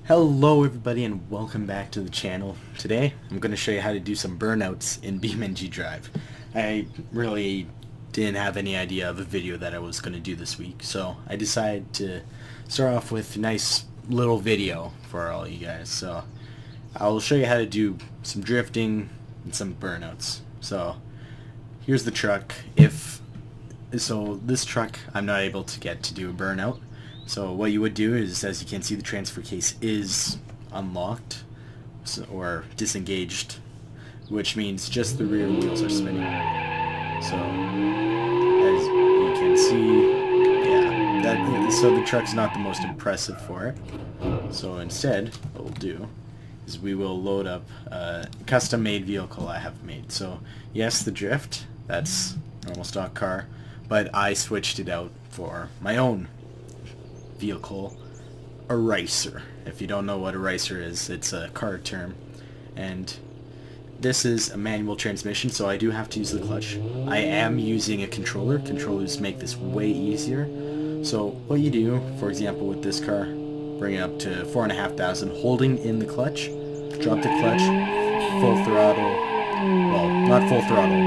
Hello everybody and welcome back to the channel. Today I'm going to show you how to do some burnouts in BeamNG Drive. I really didn't have any idea of a video that I was going to do this week, so I decided to start off with a nice little video for all you guys. So I'll show you how to do some drifting and some burnouts. So here's the truck. This truck I'm not able to get to do a burnout. So what you would do is, as you can see, the transfer case is unlocked or disengaged, which means just the rear wheels are spinning. So as you can see, so the truck's not the most impressive for it. So instead, what we'll do is we will load up a custom-made vehicle I have made. So yes, the drift, that's normal stock car, but I switched it out for my own vehicle, a racer. If you don't know what a racer is, it's a car term, and this is a manual transmission, so I do have to use the clutch. I am using a controller. Controllers make this way easier. So what you do, for example, with this car, bring it up to 4,500, holding in the clutch, drop the clutch, full throttle, well, not full throttle,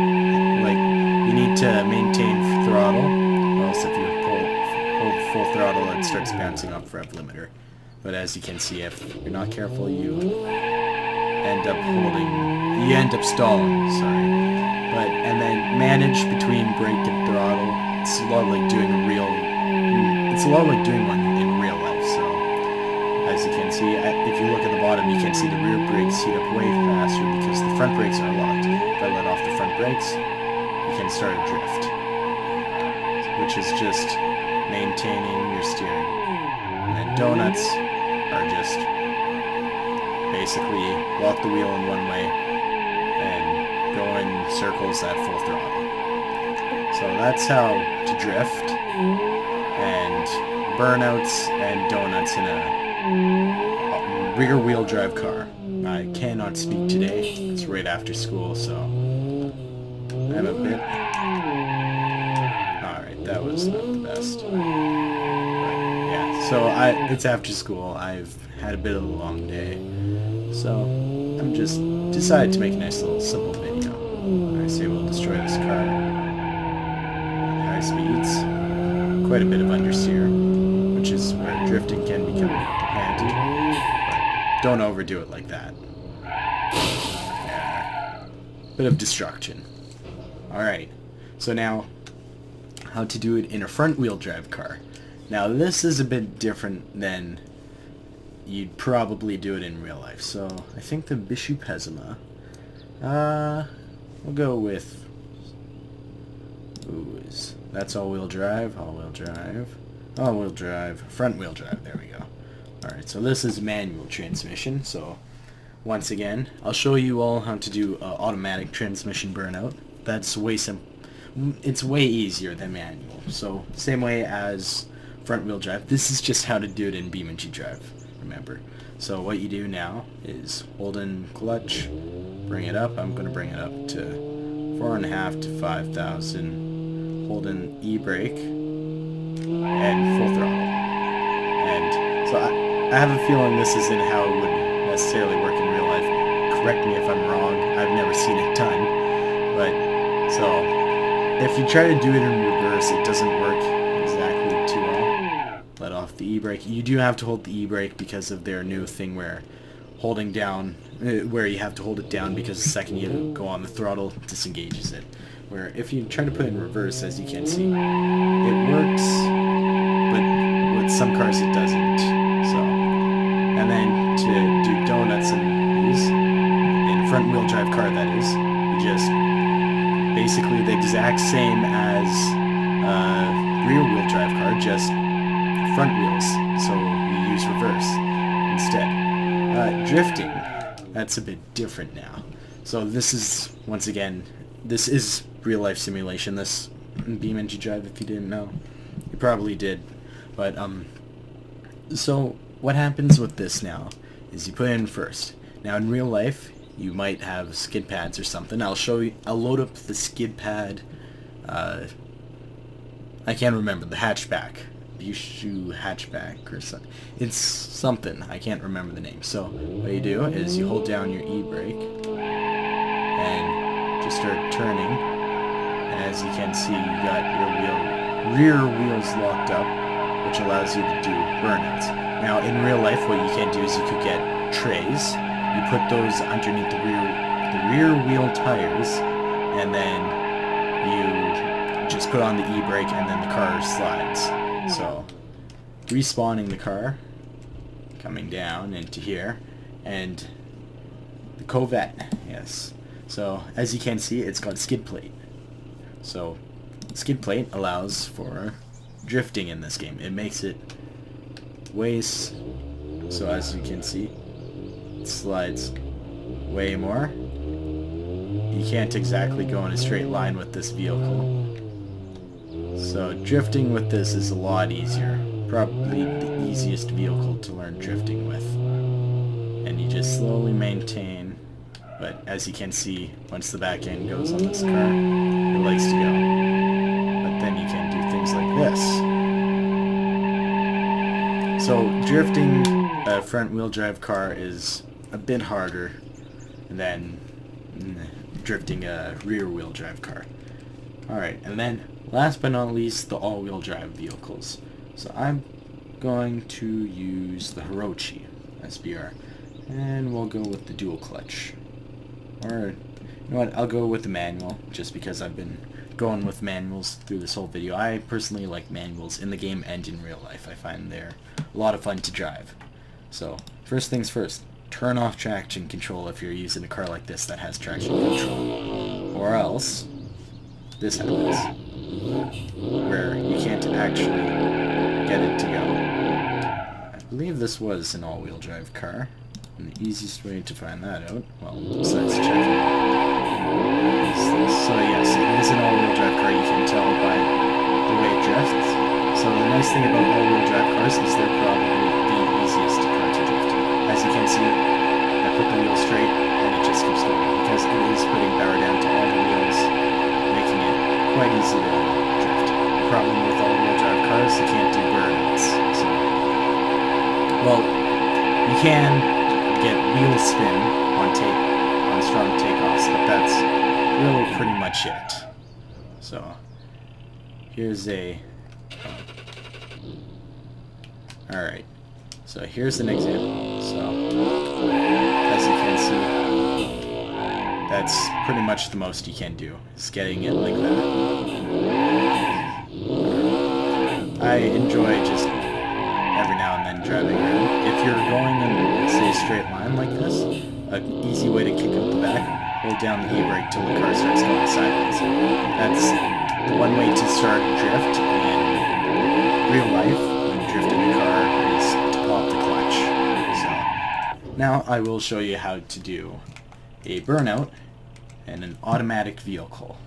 like, you need to maintain throttle, or else if you hold full throttle, it starts bouncing off rev limiter. But as you can see, if you're not careful, you end up stalling, sorry. And then manage between brake and throttle. It's a lot like doing one in real life. So as you can see, if you look at the bottom, you can see the rear brakes heat up way faster because the front brakes are locked. If I let off the front brakes, you can start a drift, which is just maintaining your steering. And then donuts are just basically walk the wheel in one way and go in circles at full throttle. So that's how to drift and burnouts and donuts in a rear wheel drive car. I cannot speak today. It's right after school, so I'm a bit... Alright, that was not the best. But yeah, so it's after school. I've had a bit of a long day, so I'm just decided to make a nice little simple video. I say we'll destroy this car at high speeds, quite a bit of understeer, which is where drifting can become handy, but don't overdo it like that. Yeah, bit of destruction. Alright, so now how to do it in a front wheel drive car. Now this is a bit different than you'd probably do it in real life. So I think the Bishu Pezima, we'll go with, that's all-wheel drive, front wheel drive, there we go. Alright, so this is manual transmission, so once again, I'll show you all how to do automatic transmission burnout. That's way it's way easier than manual. So same way as front wheel drive, this is just how to do it in BeamNG Drive, remember. So what you do now is hold in clutch, bring it up. I'm going to bring it up to 4.5 to 5,000, hold in e-brake, and full throttle. And so I have a feeling this isn't how it would necessarily work in real life. Correct me if I'm wrong, I've never seen it done. But, so, if you try to do it in reverse, it doesn't work exactly too well. Let off the e-brake. You do have to hold the e-brake because of their new thing where holding down, where you have to hold it down because the second you go on the throttle, it disengages it. Where if you try to put it in reverse, as you can see, it works, but with some cars it doesn't. So, and then to do donuts in these, in a front wheel drive car that is, you just basically the exact same as rear wheel drive car, just front wheels, so you use reverse instead. Drifting, that's a bit different now. So this is, once again, this is real life simulation, this BeamNG Drive, if you didn't know. You probably did. But, so what happens with this now is you put it in first. Now in real life, you might have skid pads or something. I'll load up the skid pad, I can't remember, the hatchback Mitsubishi hatchback or something. It's something. I can't remember the name. So what you do is you hold down your e-brake and just start turning. And as you can see, you got your rear wheels locked up, which allows you to do burnouts. Now, in real life, what you can do is you could get trays. You put those underneath the rear wheel tires, and then you just put on the e-brake, and then the car slides. So, respawning the car, coming down into here, and the Corvette, yes. So, as you can see, it's got skid plate. So, skid plate allows for drifting in this game. It makes it so as you can see, it slides way more. You can't exactly go in a straight line with this vehicle. So drifting with this is a lot easier. Probably the easiest vehicle to learn drifting with. And you just slowly maintain, but as you can see, once the back end goes on this car, it likes to go. But then you can do things like this. So drifting a front-wheel drive car is a bit harder than drifting a rear-wheel drive car. Alright, and then last but not least, the all-wheel drive vehicles. So I'm going to use the Hirochi SBR, and we'll go with the dual clutch. Or, you know what, I'll go with the manual, just because I've been going with manuals through this whole video. I personally like manuals in the game and in real life. I find they're a lot of fun to drive. So, first things first, turn off traction control if you're using a car like this that has traction control. Or else, this happens, where you can't actually get it to go. I believe this was an all-wheel drive car, and the easiest way to find that out, well, besides checking, is this. So yes, it is an all-wheel drive car, you can tell by the way it drifts. So the nice thing about all-wheel drive cars is they're probably the easiest car to drift. As you can see, I put the wheel straight, and it just keeps going, because it is putting power down to all the wheels, making it quite easy to drift. The problem with all-wheel drive cars, you can't do burnouts. So, well, you can get wheel spin on strong takeoffs, but that's really pretty much it. So, here's a... Alright, so here's an example. So, as you can see, that's pretty much the most you can do, is getting it like that. I enjoy just every now and then driving around. If you're going in, say, a straight line like this, an easy way to kick up the back, hold down the e-brake till the car starts going sideways. That's the one way to start a drift in real life. Drifting a car is to pop the clutch. So now I will show you how to do a burnout and an automatic vehicle.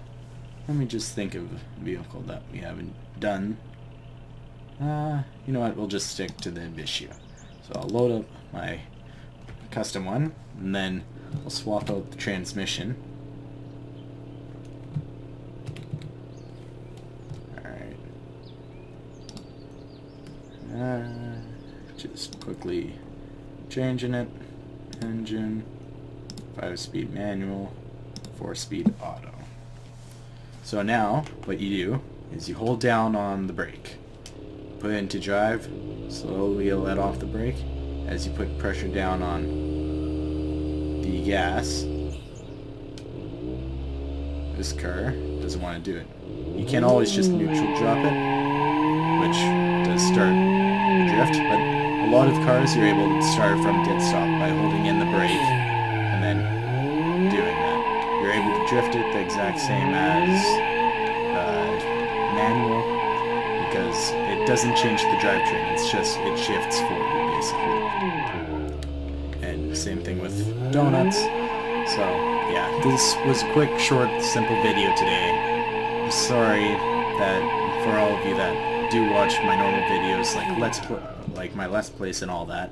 Let me just think of a vehicle that we haven't done. You know what, we'll just stick to the Visio. So I'll load up my custom one, and then I'll swap out the transmission. Just quickly changing it. Engine, 5-speed manual, 4-speed auto. So now, what you do is you hold down on the brake, put it into drive, slowly let off the brake. As you put pressure down on the gas, this car doesn't want to do it. You can always just neutral drop it, which does start the drift, but a lot of cars you're able to start from dead stop by holding in the brake and then doing that. You're able to drift it the exact same as manual, because it doesn't change the drivetrain, it's just, it shifts for you basically. And same thing with donuts. So yeah, this was a quick, short, simple video today. I'm sorry that for all of you that do watch my normal videos, like my Let's Plays and all that.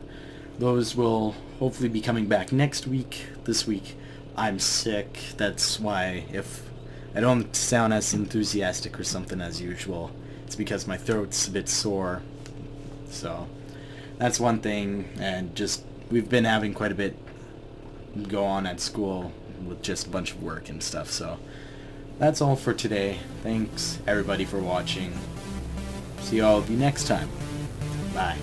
Those will hopefully be coming back next week. This week I'm sick. That's why if I don't sound as enthusiastic or something as usual, it's because my throat's a bit sore So that's one thing, and just we've been having quite a bit go on at school with just a bunch of work and stuff. So that's all for today. Thanks everybody for watching. See all of you next time. Bye.